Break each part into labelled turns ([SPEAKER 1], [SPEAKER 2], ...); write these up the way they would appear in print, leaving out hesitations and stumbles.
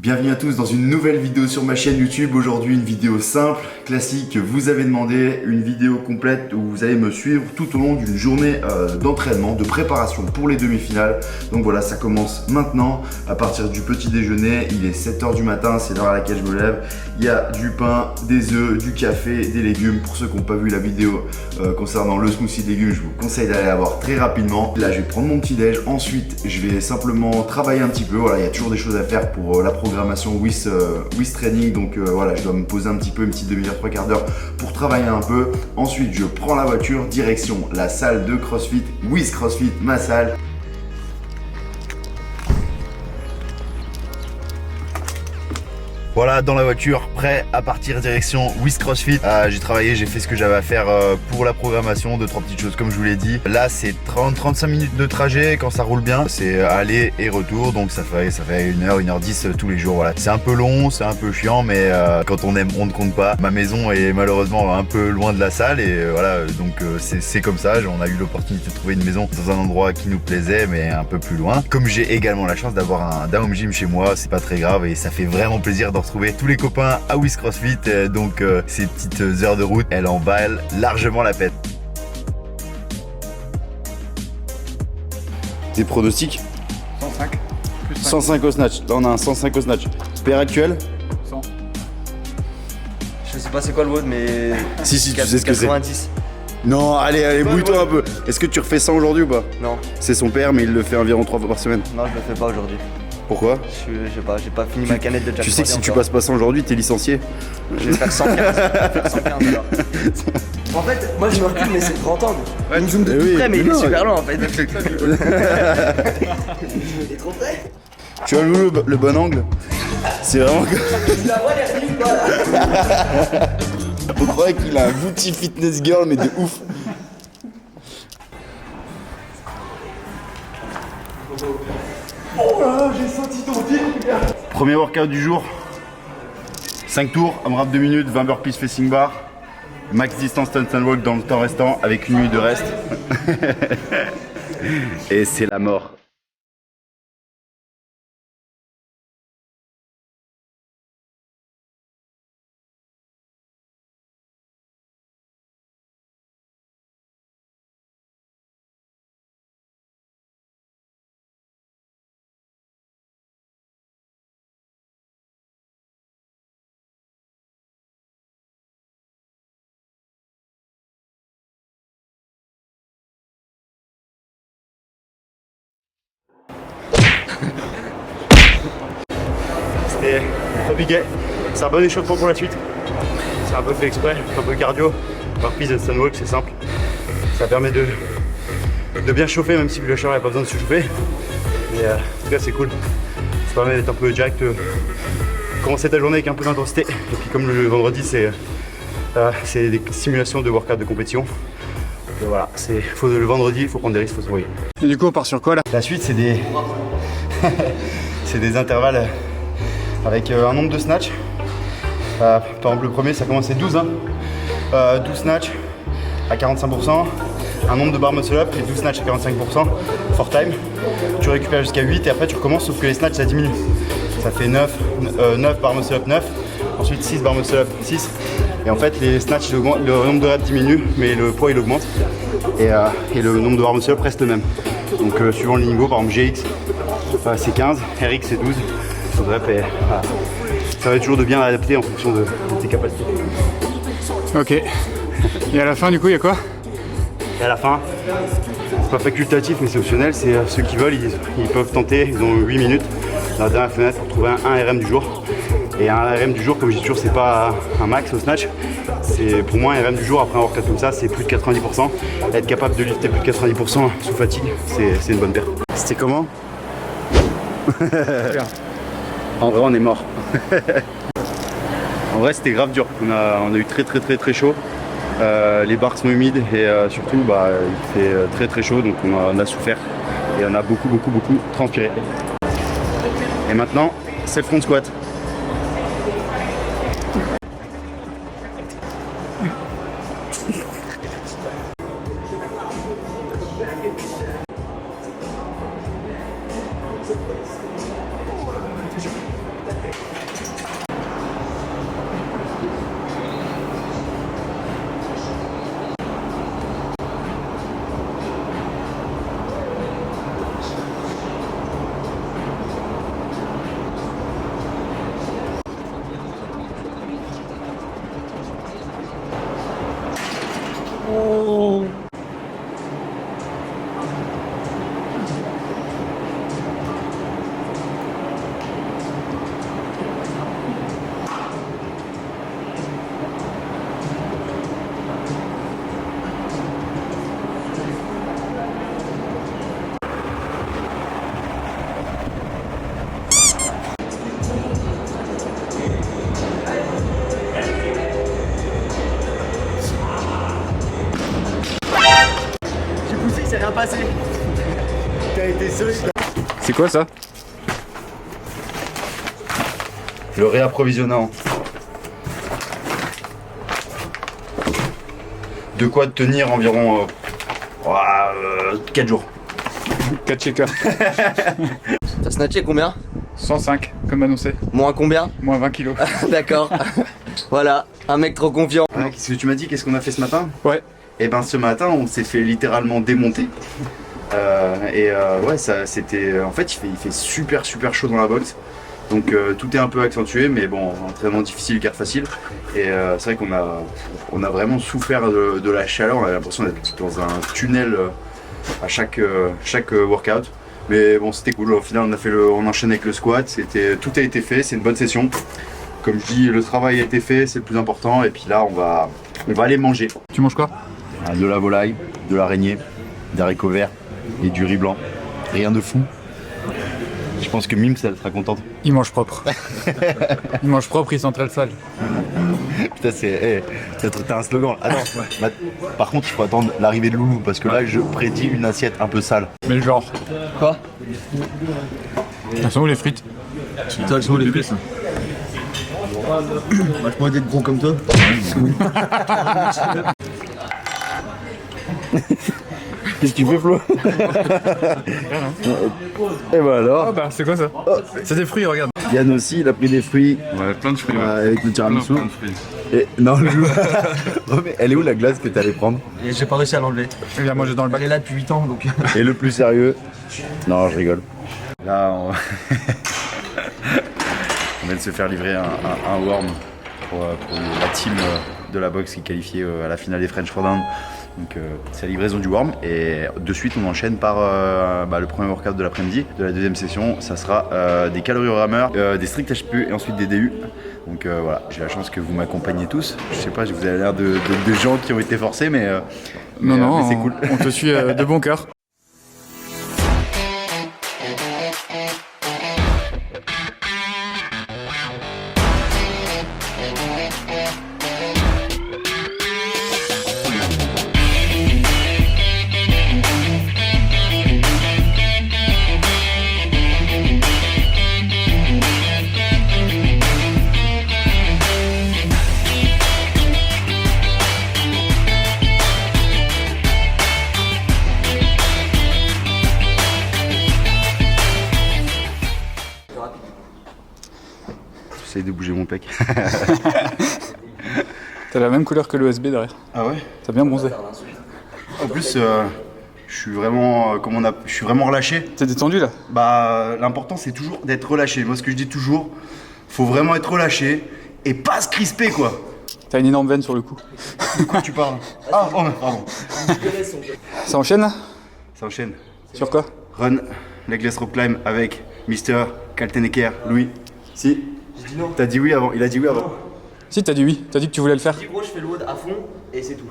[SPEAKER 1] Bienvenue à tous dans une nouvelle vidéo sur ma chaîne YouTube. Aujourd'hui une vidéo simple, classique, vous avez demandé, une vidéo complète où vous allez me suivre tout au long d'une journée d'entraînement, de préparation pour les demi-finales. Donc voilà, ça commence maintenant à partir du petit déjeuner. Il est 7 h du matin, c'est l'heure à laquelle je me lève. Il y a du pain, des œufs, du café, des légumes. Pour ceux qui n'ont pas vu la vidéo concernant le smoothie de légumes, je vous conseille d'aller la voir très rapidement. Là je vais prendre mon petit déj, ensuite je vais simplement travailler un petit peu. Voilà, il y a toujours des choses à faire pour la programmation with Training, donc voilà, je dois me poser un petit peu, une petite demi-heure, 3/4 d'heure pour travailler un peu. Ensuite je prends la voiture, direction la salle de CrossFit, with CrossFit, ma salle. Voilà, dans la voiture, prêt à partir direction with CrossFit. J'ai travaillé, j'ai fait ce que j'avais à faire pour la programmation, 2-3 petites choses comme je vous l'ai dit. Là c'est 30-35 minutes de trajet quand ça roule bien. C'est aller et retour, donc ça fait 1h, 1h10 tous les jours. Voilà. C'est un peu long, c'est un peu chiant, mais quand on aime, on ne compte pas. Ma maison est malheureusement un peu loin de la salle et voilà, donc c'est comme ça. On a eu l'opportunité de trouver une maison dans un endroit qui nous plaisait, mais un peu plus loin. Comme j'ai également la chance d'avoir un home gym chez moi, c'est pas très grave et ça fait vraiment plaisir de retrouver tous les copains à with CrossFit, donc ces petites heures de route, elles en valent largement la peine. Tes pronostics?
[SPEAKER 2] 105 plus 5.
[SPEAKER 1] 105 au snatch, là on a un 105 au snatch. Paire actuel?
[SPEAKER 2] 100.
[SPEAKER 3] Je sais pas c'est quoi le mode, mais.
[SPEAKER 1] Si, tu sais ce que c'est.
[SPEAKER 3] 90.
[SPEAKER 1] Non, allez, bouille-toi un peu. Est-ce que tu refais 100 aujourd'hui ou pas?
[SPEAKER 3] Non.
[SPEAKER 1] C'est son père, mais il le fait environ 3 fois par semaine.
[SPEAKER 3] Non, je le fais pas aujourd'hui.
[SPEAKER 1] Pourquoi?
[SPEAKER 3] Je sais pas, j'ai pas fini ma canette de Jack.
[SPEAKER 1] Tu sais que si tu passes pas 100 aujourd'hui, t'es licencié.
[SPEAKER 3] Je vais faire 115. Je vais faire 115 alors. En fait, moi je me recule, mais c'est le grand angle. Il me zoome de tout près, mais il est super loin en fait. Il est trop près.
[SPEAKER 1] Tu as le bon angle? C'est vraiment que...
[SPEAKER 3] Tu la vois les ou pas là?
[SPEAKER 1] On croirait qu'il a un booty fitness girl, mais de ouf. Oh là, j'ai senti ton pied. Premier workout du jour. 5 tours, AMRAP 2 minutes, 20 burpees facing bar. Max distance stand and walk dans le temps restant avec 1 minute de reste. Et c'est la mort. C'était compliqué, c'est un bon échauffement pour la suite. C'est un peu fait exprès, un peu cardio. Burpees et stand walk, c'est simple. Ça permet de bien chauffer, même si le chaleur n'a pas besoin de se chauffer. Mais en tout cas, c'est cool. Ça permet d'être un peu direct, commencer ta journée avec un peu d'intensité. Et puis, comme le vendredi, c'est des simulations de workout de compétition. Donc voilà, le vendredi, il faut prendre des risques, il faut se mouiller.
[SPEAKER 2] Et du coup, on part sur quoi là?
[SPEAKER 1] La suite, c'est des intervalles avec un nombre de snatchs. Par exemple, le premier, ça commence à 12. 12 snatchs à 45%. Un nombre de bar muscle up et 12 snatchs à 45% for time. Tu récupères jusqu'à 8 et après tu recommences, sauf que les snatchs ça diminue. Ça fait 9 bar muscle up 9. Ensuite 6 bar muscle up 6. Et en fait les snatchs, le nombre de reps diminue, mais le poids il augmente. Et le nombre de bar muscle up reste le même. Donc suivant le niveau, par exemple GX c'est 15, RX c'est 12. Bref, voilà. Ça va être toujours de bien adapter en fonction de tes capacités.
[SPEAKER 2] Ok. Et à la fin, du coup, il y a quoi?
[SPEAKER 1] Et à la fin, c'est pas facultatif mais c'est optionnel, c'est ceux qui veulent, ils peuvent tenter, ils ont 8 minutes dans la dernière fenêtre pour trouver un RM du jour. Et un RM du jour, comme je dis toujours, c'est pas un max au snatch. C'est pour moi un RM du jour après un workout comme ça, c'est plus de 90%. Être capable de lifter plus de 90% sous fatigue, c'est une bonne perte. C'était comment? En vrai on est mort. En vrai c'était grave dur, on a eu très chaud. Les barres sont humides et surtout il fait très chaud, donc on a souffert et on a beaucoup transpiré. Et maintenant c'est le front squat.
[SPEAKER 2] quoi ça?
[SPEAKER 1] Le réapprovisionnant. De quoi tenir environ 4 jours.
[SPEAKER 2] 4 shakers.
[SPEAKER 3] T'as snatché combien?
[SPEAKER 2] 105, comme annoncé.
[SPEAKER 3] Moins combien?
[SPEAKER 2] Moins 20 kilos.
[SPEAKER 3] D'accord. Voilà, un mec trop confiant.
[SPEAKER 1] Ouais, qu'est-ce que tu m'as dit? Qu'est-ce qu'on a fait ce matin?
[SPEAKER 2] Ouais.
[SPEAKER 1] Et ben ce matin, on s'est fait littéralement démonter. Ouais, ça c'était. En fait, il fait super chaud dans la boxe. Donc tout est un peu accentué, mais bon, entraînement difficile, garde facile. Et c'est vrai qu'on a vraiment souffert de la chaleur. On a l'impression d'être dans un tunnel à chaque workout. Mais bon, c'était cool. Au final, on enchaîne avec le squat. Tout a été fait. C'est une bonne session. Comme je dis, le travail a été fait, c'est le plus important. Et puis là, on va aller manger.
[SPEAKER 2] Tu manges quoi?
[SPEAKER 1] De la volaille, de l'araignée, des haricots verts et du riz blanc. Rien de fou. Je pense que Mims, elle sera contente.
[SPEAKER 2] Il mange propre. Il mange propre, il s'entraîne sale.
[SPEAKER 1] Putain, t'as un slogan. Ah non, bah, par contre, il faut attendre l'arrivée de Loulou parce que là, je prédis une assiette un peu sale.
[SPEAKER 2] Mais le genre.
[SPEAKER 3] Quoi?
[SPEAKER 2] Elles sont où les frites?
[SPEAKER 3] Toi, elles sont où les frites? Bah, je pourrais être gros comme toi.
[SPEAKER 1] Qu'est-ce que tu fais, Flo? Et bah alors.
[SPEAKER 2] Ah bah c'est quoi ça? C'est des fruits, regarde.
[SPEAKER 1] Yann aussi, il a pris des fruits.
[SPEAKER 2] Ouais, plein de fruits.
[SPEAKER 1] Avec le tiramisu.
[SPEAKER 2] Plein de fruits.
[SPEAKER 1] Et non, Loulou. Oh, mais elle est où la glace que t'allais prendre?
[SPEAKER 3] Et j'ai pas réussi à l'enlever.
[SPEAKER 2] Il vient manger dans le bac.
[SPEAKER 3] Elle est là depuis 8 ans donc.
[SPEAKER 1] Et le plus sérieux? Non, je rigole. Là, on vient de se faire livrer un worm pour la team de la boxe qui est qualifiée à la finale des French Throwdown. Donc c'est la livraison du worm et de suite on enchaîne par le premier workout de l'après-midi. De la deuxième session, ça sera des calories au rameur, des strict HPE et ensuite des DU. Donc voilà, j'ai la chance que vous m'accompagnez tous. Je sais pas, vous avez l'air de gens qui ont été forcés, mais
[SPEAKER 2] Non,
[SPEAKER 1] mais c'est cool.
[SPEAKER 2] On te suit de bon cœur.
[SPEAKER 1] J'essaie de bouger mon pec.
[SPEAKER 2] T'as la même couleur que l'OSB derrière.
[SPEAKER 1] Ah ouais?
[SPEAKER 2] T'as bien bronzé.
[SPEAKER 1] En plus, je suis vraiment, je suis vraiment relâché.
[SPEAKER 2] T'es détendu là?
[SPEAKER 1] Bah, l'important c'est toujours d'être relâché. Moi, ce que je dis toujours, faut vraiment être relâché et pas se crisper quoi.
[SPEAKER 2] T'as une énorme veine sur le cou.
[SPEAKER 1] De quoi tu parles? Ah, oh, pardon.
[SPEAKER 2] Ça enchaîne là?
[SPEAKER 1] Ça enchaîne.
[SPEAKER 2] Sur quoi?
[SPEAKER 1] Run, legless rope climb avec Mr. Kaltenecker, Louis. Si.
[SPEAKER 3] J'ai dit non.
[SPEAKER 1] T'as dit oui avant, il a dit oui avant.
[SPEAKER 2] Si, t'as dit oui, t'as dit que tu voulais le faire.
[SPEAKER 3] J'ai dit gros, je fais le WOD à fond et c'est tout.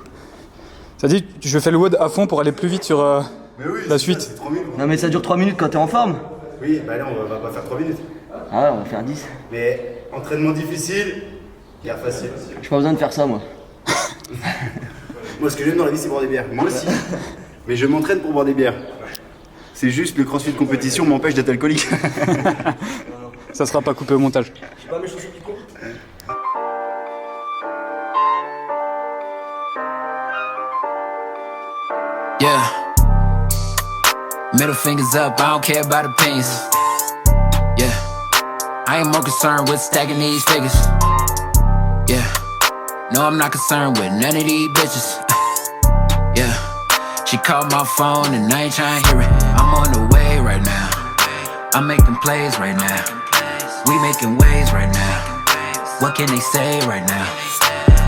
[SPEAKER 2] T'as dit je fais le WOD à fond pour aller plus vite sur la suite.
[SPEAKER 1] C'est 3 minutes.
[SPEAKER 3] Non mais ça dure 3 minutes quand t'es en forme.
[SPEAKER 1] Oui, bah là on va pas faire 3 minutes.
[SPEAKER 3] Ah ouais, on va faire 10.
[SPEAKER 1] Mais entraînement difficile, guerre facile.
[SPEAKER 3] J'ai pas besoin de faire ça moi.
[SPEAKER 1] Moi, ce que j'aime dans la vie, c'est boire des bières. Moi aussi. Mais je m'entraîne pour boire des bières. C'est juste le crossfit de compétition m'empêche d'être alcoolique.
[SPEAKER 2] Ça sera pas coupé au montage.
[SPEAKER 3] J'ai pas mes chaussures qui courent.
[SPEAKER 4] Yeah. Middle fingers up, I don't care about opinions. Yeah. I ain't more concerned with stacking these figures. Yeah. No, I'm not concerned with none of these bitches. Yeah. She called my phone and I ain't tryna hear it. I'm on the way right now. I'm making plays right now. We making waves right now. What can they say right now?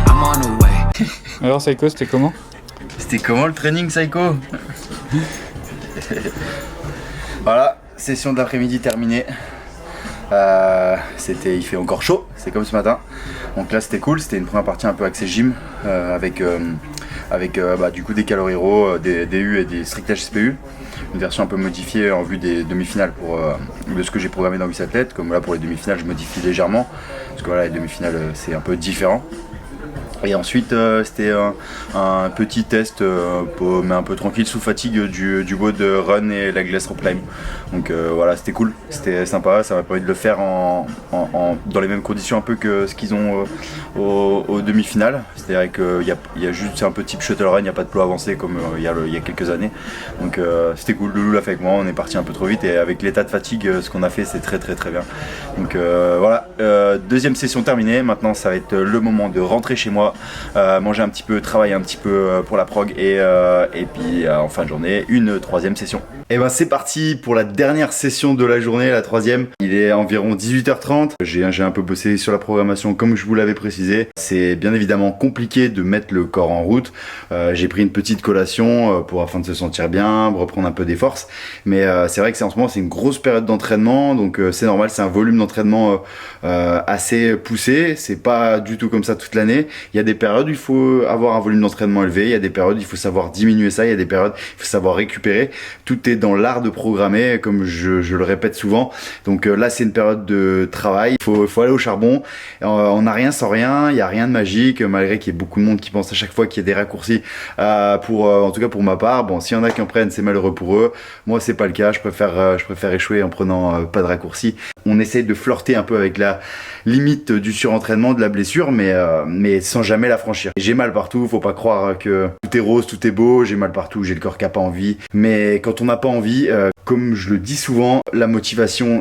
[SPEAKER 4] I'm on the way.
[SPEAKER 2] Alors Psycho, c'était comment?
[SPEAKER 1] C'était comment le training, Psycho? Voilà, session de l'après-midi terminée. Il fait encore chaud, c'est comme ce matin. Donc là c'était cool, c'était une première partie un peu axée gym avec du coup des calories raw, des DU et des strict HSPU. Une version un peu modifiée en vue des demi-finales de ce que j'ai programmé dans 8 athlètes. Comme là pour les demi-finales je modifie légèrement parce que voilà, les demi-finales c'est un peu différent. Et ensuite c'était un petit test mais un peu tranquille sous fatigue du WOD Run et la glace rope climb. Donc voilà, c'était cool, c'était sympa, ça m'a permis de le faire dans les mêmes conditions un peu que ce qu'ils ont aux demi-finales. C'est-à-dire qu'il y a juste, c'est un peu type shuttle run, il n'y a pas de plot avancé comme il y a quelques années. Donc c'était cool, Loulou l'a fait avec moi, on est parti un peu trop vite et avec l'état de fatigue, ce qu'on a fait c'est très bien. Donc voilà, deuxième session terminée, maintenant ça va être le moment de rentrer chez moi, manger un petit peu, travailler un petit peu pour la prog et puis en fin de journée, une troisième session. Et ben c'est parti pour la dernière session de la journée, la troisième. Il est environ 18h30. J'ai un peu bossé sur la programmation comme je vous l'avais précisé. C'est bien évidemment compliqué de mettre le corps en route. J'ai pris une petite collation afin de se sentir bien, reprendre un peu des forces. Mais c'est vrai que en ce moment c'est une grosse période d'entraînement, donc c'est normal, c'est un volume d'entraînement assez poussé. C'est pas du tout comme ça toute l'année. Il y a des périodes où il faut avoir un volume d'entraînement élevé, il y a des périodes où il faut savoir diminuer ça, il y a des périodes où il faut savoir récupérer. Tout est dans l'art de programmer, comme je le répète souvent. Donc là c'est une période de travail, il faut aller au charbon. On n'a rien sans rien, il n'y a rien de magique, malgré qu'il y ait beaucoup de monde qui pense à chaque fois qu'il y a des raccourcis en tout cas pour ma part. Bon, s'il y en a qui en prennent, c'est malheureux pour eux. Moi c'est pas le cas, je préfère échouer en prenant pas de raccourcis. On essaye de flirter un peu avec la limite du surentraînement, de la blessure, mais sans jamais la franchir. J'ai mal partout, faut pas croire que tout est rose, tout est beau, j'ai mal partout, j'ai le corps qui a pas envie. Mais quand on n'a pas envie, comme je le dis souvent, la motivation,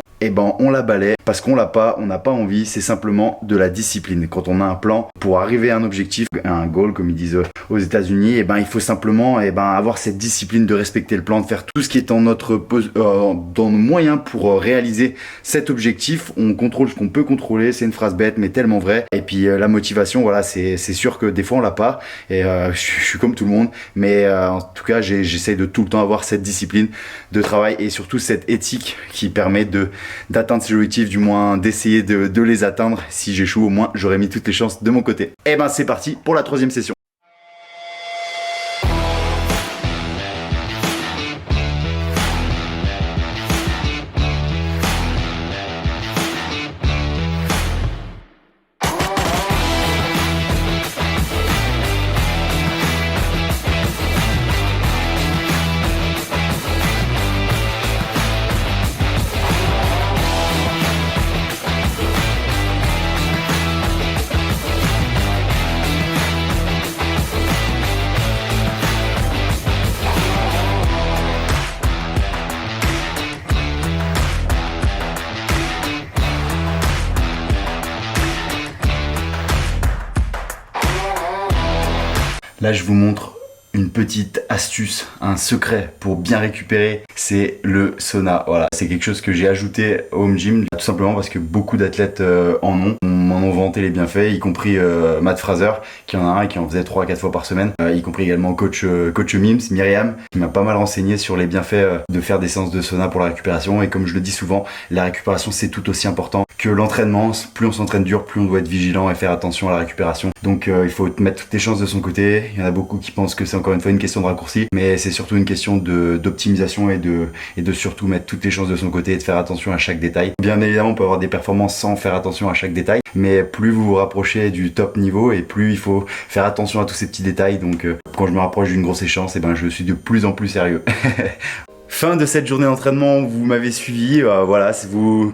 [SPEAKER 1] on la balaie parce qu'on l'a pas, on n'a pas envie, c'est simplement de la discipline. Quand on a un plan pour arriver à un objectif, un goal comme ils disent aux États-Unis, il faut simplement avoir cette discipline de respecter le plan, de faire tout ce qui est dans nos moyens pour réaliser cet objectif. On contrôle ce qu'on peut contrôler, c'est une phrase bête mais tellement vraie. Et puis la motivation, voilà, c'est sûr que des fois on l'a pas et je suis comme tout le monde, mais en tout cas j'essaye de tout le temps avoir cette discipline de travail et surtout cette éthique qui permet d'atteindre ces objectifs, du moins d'essayer de les atteindre. Si j'échoue, au moins j'aurais mis toutes les chances de mon côté. Et c'est parti pour la troisième session. Là, je vous montre une petite astuce, un secret pour bien récupérer, c'est le sauna. Voilà, c'est quelque chose que j'ai ajouté au home gym, tout simplement parce que beaucoup d'athlètes m'en ont vanté les bienfaits, y compris Matt Fraser, qui en a un et qui en faisait 3 à 4 fois par semaine, y compris également coach Mims, Myriam, qui m'a pas mal renseigné sur les bienfaits de faire des séances de sauna pour la récupération. Et comme je le dis souvent, la récupération c'est tout aussi important que l'entraînement. Plus on s'entraîne dur, plus on doit être vigilant et faire attention à la récupération. Donc il faut mettre toutes les chances de son côté. Il y en a beaucoup qui pensent que c'est encore une fois une question de raccourci, mais c'est surtout une question d'optimisation et de surtout mettre toutes les chances de son côté et de faire attention à chaque détail. Bien évidemment, on peut avoir des performances sans faire attention à chaque détail, mais plus vous vous rapprochez du top niveau et plus il faut faire attention à tous ces petits détails. Donc quand je me rapproche d'une grosse échéance, je suis de plus en plus sérieux. Fin de cette journée d'entraînement, vous m'avez suivi, voilà,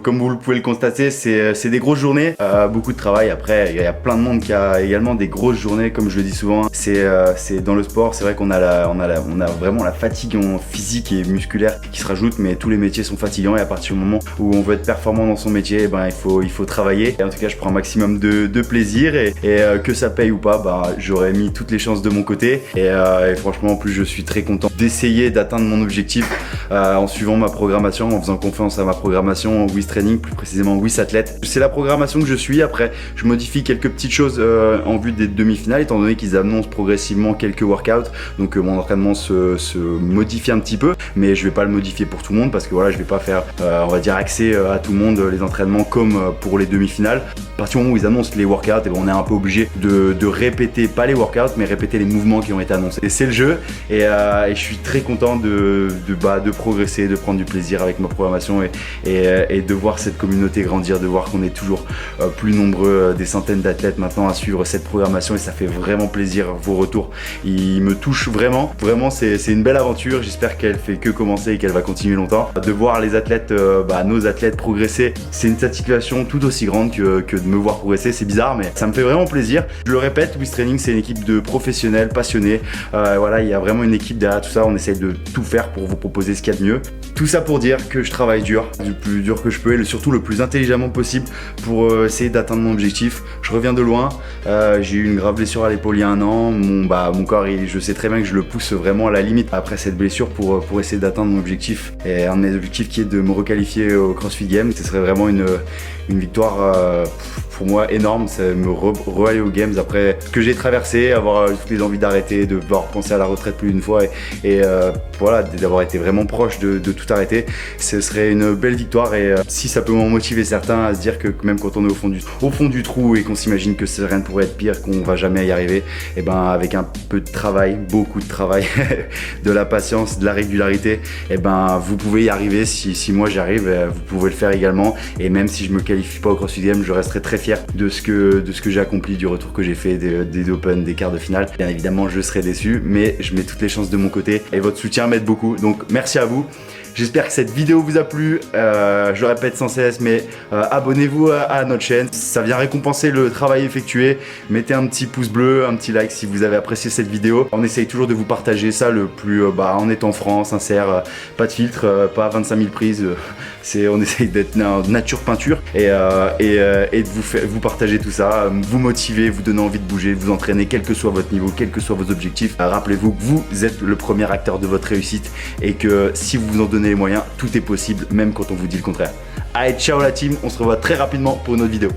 [SPEAKER 1] comme vous pouvez le constater, c'est des grosses journées, beaucoup de travail. Après, il y a plein de monde qui a également des grosses journées, comme je le dis souvent. C'est dans le sport, c'est vrai qu'on a vraiment la fatigue physique et musculaire qui se rajoute, mais tous les métiers sont fatigants et à partir du moment où on veut être performant dans son métier, il faut travailler. Et en tout cas, je prends un maximum de plaisir et que ça paye ou pas, j'aurais mis toutes les chances de mon côté et franchement, en plus, je suis très content d'essayer d'atteindre mon objectif. En suivant ma programmation, en faisant confiance à ma programmation WIS Training, plus précisément WIS Athlète. C'est la programmation que je suis. Après, je modifie quelques petites choses en vue des demi-finales, étant donné qu'ils annoncent progressivement quelques workouts. Donc mon entraînement se modifie un petit peu, mais je vais pas le modifier pour tout le monde parce que voilà, je vais pas faire, on va dire, accès à tout le monde les entraînements comme pour les demi-finales. À partir du moment où ils annoncent les workouts, et ben on est un peu obligé de répéter, pas les workouts, mais répéter les mouvements qui ont été annoncés. Et c'est le jeu, et je suis très content de progresser, de prendre du plaisir avec ma programmation et de voir cette communauté grandir, de voir qu'on est toujours plus nombreux, des centaines d'athlètes maintenant à suivre cette programmation, et ça fait vraiment plaisir. Vos retours, ils me touchent vraiment. Vraiment, c'est une belle aventure. J'espère qu'elle fait que commencer et qu'elle va continuer longtemps. De voir les athlètes, nos athlètes progresser, c'est une satisfaction tout aussi grande que de me voir progresser. C'est bizarre, mais ça me fait vraiment plaisir. Je le répète, Wiz Training, c'est une équipe de professionnels passionnés. Voilà, il y a vraiment une équipe derrière tout ça. On essaye de tout faire pour vous proposer ce qu'il y a de mieux. Tout ça pour dire que je travaille dur, du plus dur que je peux, et surtout le plus intelligemment possible pour essayer d'atteindre mon objectif. Je reviens de loin. J'ai eu une grave blessure à l'épaule il y a un an. Mon corps, je sais très bien que je le pousse vraiment à la limite après cette blessure pour essayer d'atteindre mon objectif. Et un de mes objectifs qui est de me requalifier au CrossFit Games. Ce serait vraiment une victoire pour moi énorme, c'est me re-aller aux Games après ce que j'ai traversé, avoir toutes les envies d'arrêter, de devoir penser à la retraite plus d'une fois et voilà, d'avoir été vraiment proche de tout arrêter. Ce serait une belle victoire, et si ça peut m'en motiver certains à se dire que même quand on est au fond du trou et qu'on s'imagine que rien ne pourrait être pire, qu'on va jamais y arriver, et ben avec un peu de travail, beaucoup de travail, de la patience, de la régularité, et ben vous pouvez y arriver. Si moi j'y arrive, vous pouvez le faire également. Et même si je me qualifie pas au CrossFit Games, je resterai très fier de ce que j'ai accompli, du retour que j'ai fait, des Open, des quarts de finale. Bien évidemment, je serai déçu, mais je mets toutes les chances de mon côté et votre soutien m'aide beaucoup. Donc merci à vous. J'espère que cette vidéo vous a plu. Je le répète sans cesse, mais abonnez-vous à notre chaîne. Ça vient récompenser le travail effectué. Mettez un petit pouce bleu, un petit like si vous avez apprécié cette vidéo. On essaye toujours de vous partager ça le plus en étant franc, sincère, pas de filtre, pas 25 000 prises. On essaye d'être nature peinture et de vous partager tout ça, vous motiver, vous donner envie de bouger, vous entraîner quel que soit votre niveau, quels que soient vos objectifs. Rappelez-vous que vous êtes le premier acteur de votre réussite et que si vous vous en donnez les moyens, tout est possible, même quand on vous dit le contraire. Allez, ciao la team, on se revoit très rapidement pour une autre vidéo.